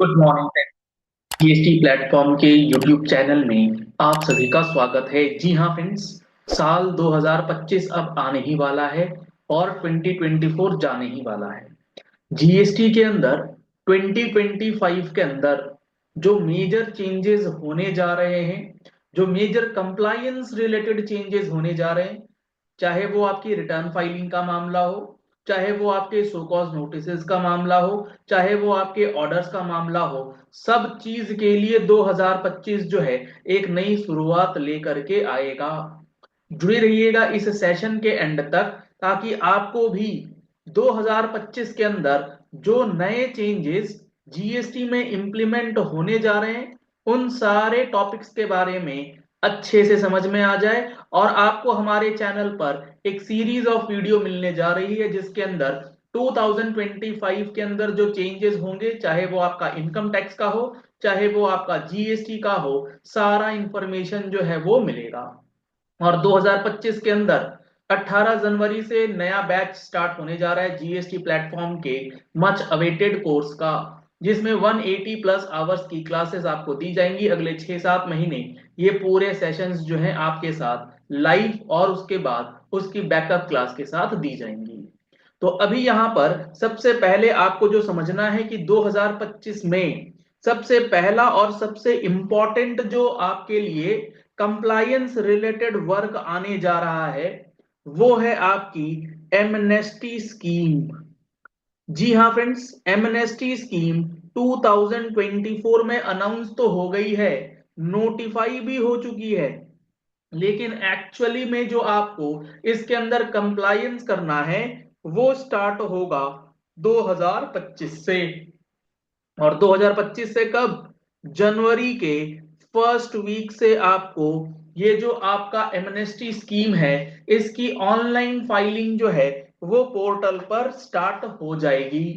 Good morning. GST platform के YouTube channel में आप सभी का स्वागत है। जी हाँ फ्रेंड्स, साल 2025 अब आने ही वाला है और 2024 जाने ही वाला है। जीएसटी के अंदर 2025 के अंदर जो मेजर चेंजेस होने जा रहे हैं, जो मेजर कंप्लायंस रिलेटेड चेंजेस होने जा रहे हैं, चाहे वो आपकी रिटर्न फाइलिंग का मामला हो, चाहे वो आपके सो कॉज नोटिसेस का मामला हो, चाहे वो आपके ऑर्डर्स का मामला हो, सब चीज के लिए 2025 जो है एक नई शुरुआत लेकर के आएगा। जुड़े रहिएगा इस सेशन के एंड तक, ताकि आपको भी 2025 के अंदर जो नए चेंजेस जीएसटी में इंप्लीमेंट होने जा रहे हैं उन सारे टॉपिक्स के बारे में अच्छे से समझ में आ जाए। और आपको हमारे चैनल पर एक सीरीज ऑफ वीडियो मिलने जा रही है जिसके अंदर 2025 के अंदर जो चेंजेस होंगे, चाहे वो आपका इनकम टैक्स का हो, चाहे वो आपका जीएसटी का हो, सारा इंफॉर्मेशन जो है वो मिलेगा। और 2025 के अंदर 18 जनवरी से नया बैच स्टार्ट होने जा रहा है जीएसटी प्लेटफॉर्म के मच अवेटेड कोर्स का, जिसमें 180 प्लस आवर्स की क्लासेस आपको दी जाएंगी अगले 6-7 महीने। ये पूरे सेशंस जो हैं आपके साथ लाइव और उसके बाद उसकी बैकअप क्लास के साथ दी जाएंगी। तो अभी यहां पर सबसे पहले आपको जो समझना है कि 2025 में सबसे पहला और सबसे इंपॉर्टेंट जो आपके लिए कंप्लायंस रिलेटेड वर्क आने जा रहा है वो है आपकी एमनेस्टी स्कीम। जी हाँ फ्रेंड्स, एमनेस्टी स्कीम 2024 में अनाउंस तो हो गई है, नोटिफाई भी हो चुकी है, लेकिन एक्चुअली में जो आपको इसके अंदर कंप्लायंस करना है वो स्टार्ट होगा 2025 से। और 2025 से कब? जनवरी के फर्स्ट वीक से आपको ये जो आपका एमनेस्टी स्कीम है इसकी ऑनलाइन फाइलिंग जो है वो पोर्टल पर स्टार्ट हो जाएगी।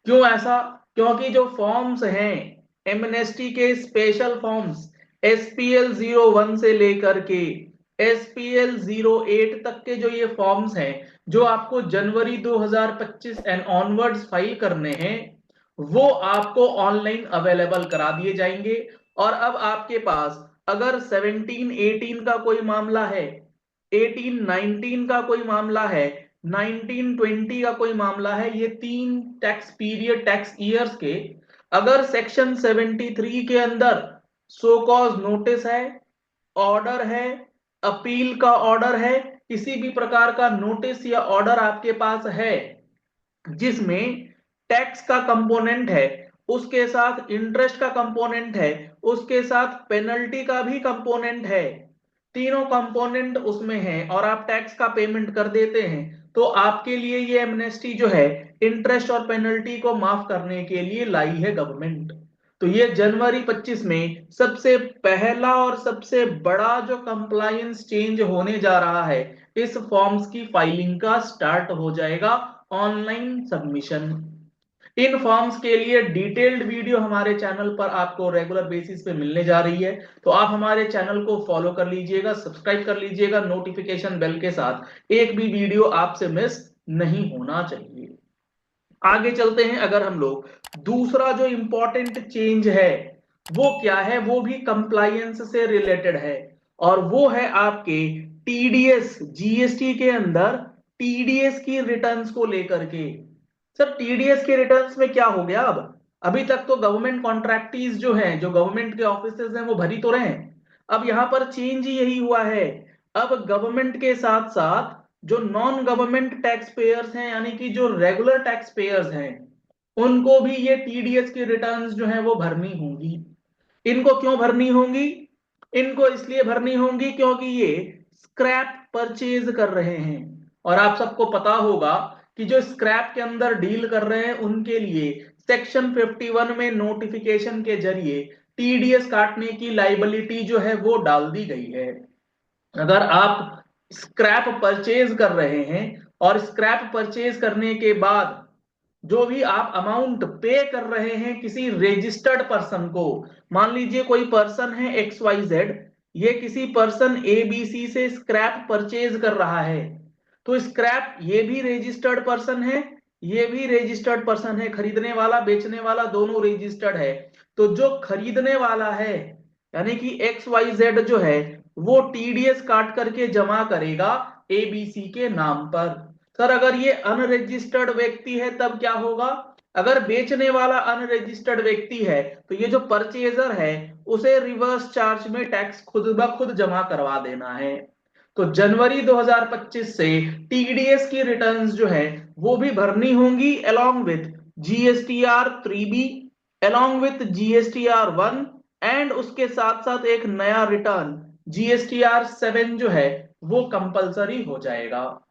क्यों ऐसा? क्योंकि जो फॉर्म्स हैं एमनेस्टी के, स्पेशल फॉर्म्स SPL 01 से लेकर के SPL 08 तक के जो ये फॉर्म्स हैं, जो आपको जनवरी 2025 एंड ऑनवर्ड्स फाइल करने हैं, वो आपको ऑनलाइन अवेलेबल करा दिए जाएंगे। और अब आपके पास अगर 17-18 का कोई मामला है, 18-19 का कोई मामला है, 19-20 का कोई मामला है, ये तीन टैक्स पीरियड, टैक्स ईयर्स के अगर सेक्शन 73 के अंदर सो कॉज नोटिस है, ऑर्डर है, अपील का ऑर्डर है, किसी भी प्रकार का नोटिस या ऑर्डर आपके पास है जिसमें टैक्स का कंपोनेंट है, उसके साथ इंटरेस्ट का कंपोनेंट है, उसके साथ पेनल्टी का भी कंपोनेंट है, तीनों कंपोनेंट उसमें हैं और आप टैक्स का पेमेंट कर देते हैं, तो आपके लिए ये एमनेस्टी जो है इंटरेस्ट और पेनल्टी को माफ करने के लिए लाई है गवर्नमेंट। तो ये जनवरी 25 में सबसे पहला और सबसे बड़ा जो कंप्लायंस चेंज होने जा रहा है, इस फॉर्म्स की फाइलिंग का स्टार्ट हो जाएगा ऑनलाइन सबमिशन। इन फॉर्म्स के लिए डिटेल्ड वीडियो हमारे चैनल पर आपको रेगुलर बेसिस पे मिलने जा रही है, तो आप हमारे चैनल को फॉलो कर लीजिएगा, सब्सक्राइब कर लीजिएगा नोटिफिकेशन बेल के साथ, एक भी वीडियो आपसे मिस नहीं होना चाहिए। आगे चलते हैं। अगर हम लोग दूसरा जो इंपॉर्टेंट चेंज है वो क्या है, वो भी कंप्लायंस से रिलेटेड है, और वो है आपके टीडीएस, जीएसटी के अंदर टीडीएस की रिटर्न्स को लेकर के। सर टीडीएस के रिटर्न्स में क्या हो गया? अब अभी तक तो गवर्नमेंट कॉन्ट्रैक्टीज जो हैं, जो गवर्नमेंट के ऑफिसेज हैं, वो भरी तो रहे हैं। अब यहां पर चेंज ही यही हुआ है, अब गवर्नमेंट के साथ साथ जो नॉन गवर्नमेंट टैक्स पेयर्स हैं, यानी कि जो रेगुलर टैक्स पेयर्स हैं, उनको भी ये टीडीएस की रिटर्न्स जो हैं वो भरनी होंगी। इनको क्यों भरनी होंगी? इनको इसलिए भरनी होंगी क्योंकि ये स्क्रैप परचेज कर रहे हैं, और आप सबको पता होगा कि जो स्क्रैप के अंदर डील कर रहे हैं उनके लिए सेक्शन 51 में नोटिफिकेशन के जरिए टीडीएस काटने की लाइबिलिटी जो है वो डाल दी गई है। अगर आप स्क्रैप परचेज कर रहे हैं और स्क्रैप परचेज करने के बाद जो भी आप अमाउंट पे कर रहे हैं किसी रजिस्टर्ड पर्सन को, मान लीजिए कोई पर्सन है XYZ, ये किसी पर्सन ABC से स्क्रैप परचेज कर रहा है, तो स्क्रैप ये भी रजिस्टर्ड पर्सन है, ये भी रजिस्टर्ड पर्सन है, खरीदने वाला बेचने वाला दोनों रजिस्टर्ड है। तो जो खरीदने वाला है यानी कि XYZ जो है वो टीडीएस काट करके जमा करेगा ABC के नाम पर। सर अगर ये अनरजिस्टर्ड व्यक्ति है तब क्या होगा? अगर बेचने वाला अनरजिस्टर्ड व्यक्ति है तो ये जो परचेजर है उसे रिवर्स चार्ज में टैक्स खुद ब खुद जमा करवा देना है। तो जनवरी 2025 से टीडीएस की रिटर्न्स जो है वो भी भरनी होंगी along with GSTR 3B, along with GSTR 1, and उसके साथ साथ एक नया रिटर्न GSTR 7 जो है वो कंपलसरी हो जाएगा।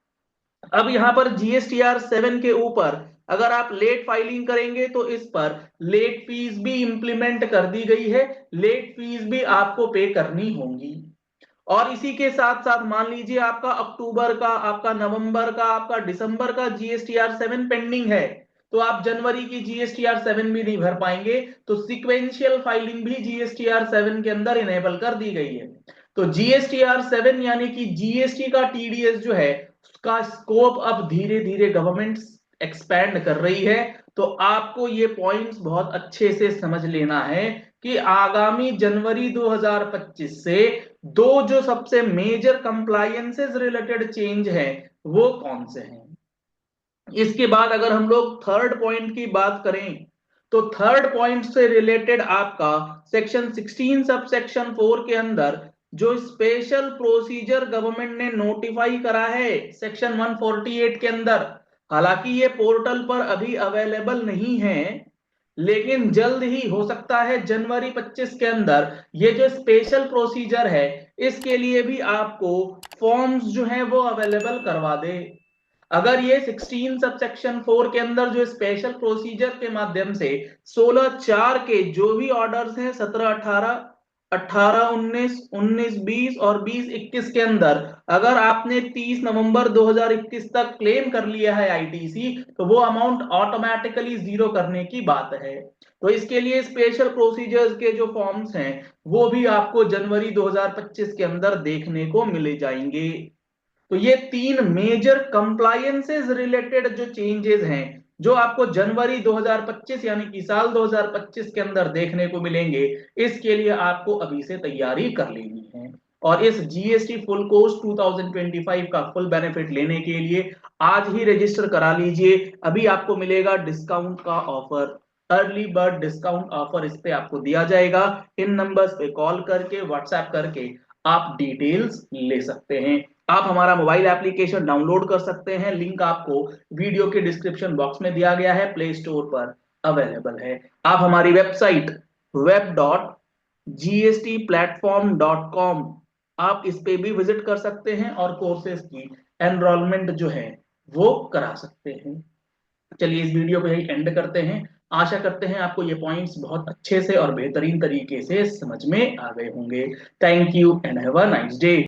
अब यहां पर GSTR 7 के ऊपर अगर आप लेट फाइलिंग करेंगे तो इस पर लेट फीस भी इंप्लीमेंट कर दी गई है, लेट फीस भी आपको पे करनी होंगी। और इसी के साथ साथ मान लीजिए आपका अक्टूबर का, आपका नवंबर का, आपका दिसंबर का GSTR 7 पेंडिंग है, तो आप जनवरी की GSTR 7 भी नहीं भर पाएंगे। तो सिक्वेंशियल फाइलिंग भी GSTR 7 के अंदर इनेबल कर दी गई है। तो GSTR 7 यानी कि जीएसटी का टीडीएस जो है उसका स्कोप अब धीरे धीरे गवर्नमेंट एक्सपैंड कर रही है। तो आपको ये पॉइंट्स बहुत अच्छे से समझ लेना है कि आगामी जनवरी 2025 से दो जो सबसे मेजर कंप्लायंसेस रिलेटेड चेंज है वो कौन से हैं। इसके बाद अगर हम लोग थर्ड पॉइंट की बात करें तो थर्ड पॉइंट से रिलेटेड आपका सेक्शन 16 सब सेक्शन 4 के अंदर जो स्पेशल प्रोसीजर गवर्नमेंट ने नोटिफाई करा है सेक्शन 148 के अंदर, हालांकि ये पोर्टल पर अभी अवेलेबल नहीं है लेकिन जल्द ही हो सकता है जनवरी 25 के अंदर ये जो स्पेशल प्रोसीजर है इसके लिए भी आपको फॉर्म्स जो हैं वो अवेलेबल करवा दे। अगर ये 16 सब सेक्शन 4 के अंदर जो स्पेशल प्रोसीजर के माध्यम से 16/4 के जो भी ऑर्डर्स हैं 17/18, 18/19, 19/20 और 20/21 के अंदर अगर आपने 30 नवंबर 2021 तक क्लेम कर लिया है आईटीसी तो वो अमाउंट ऑटोमेटिकली जीरो करने की बात है। तो इसके लिए स्पेशल प्रोसीजर्स के जो फॉर्म्स हैं वो भी आपको जनवरी 2025 के अंदर देखने को मिले जाएंगे। तो ये तीन मेजर कंप्लायंसेस रिलेटेड जो चेंजेस हैं जो आपको जनवरी 2025 यानी कि साल 2025 के अंदर देखने को मिलेंगे, इसके लिए आपको अभी से तैयारी कर लेनी है। और इस जीएसटी फुल कोर्स 2025 का फुल बेनिफिट लेने के लिए आज ही रजिस्टर करा लीजिए। अभी आपको मिलेगा डिस्काउंट का offer, early bird discount offer इस पे आपको दिया जाएगा। इन नंबर्स पे कॉल करके व्हाट्सएप करके आप डिटेल्स ले सकते हैं। आप हमारा मोबाइल एप्लीकेशन डाउनलोड कर सकते हैं, लिंक आपको वीडियो के डिस्क्रिप्शन बॉक्स में दिया गया है, प्ले स्टोर पर अवेलेबल है। आप हमारी वेबसाइट web.gstplatform.com आप इस पे भी विजिट कर सकते हैं और कोर्सेज की एनरोलमेंट जो है वो करा सकते हैं। चलिए इस वीडियो को यही एंड करते हैं। आशा करते हैं आपको ये पॉइंट्स बहुत अच्छे से और बेहतरीन तरीके से समझ में आ गए होंगे। Thank you and have a nice day.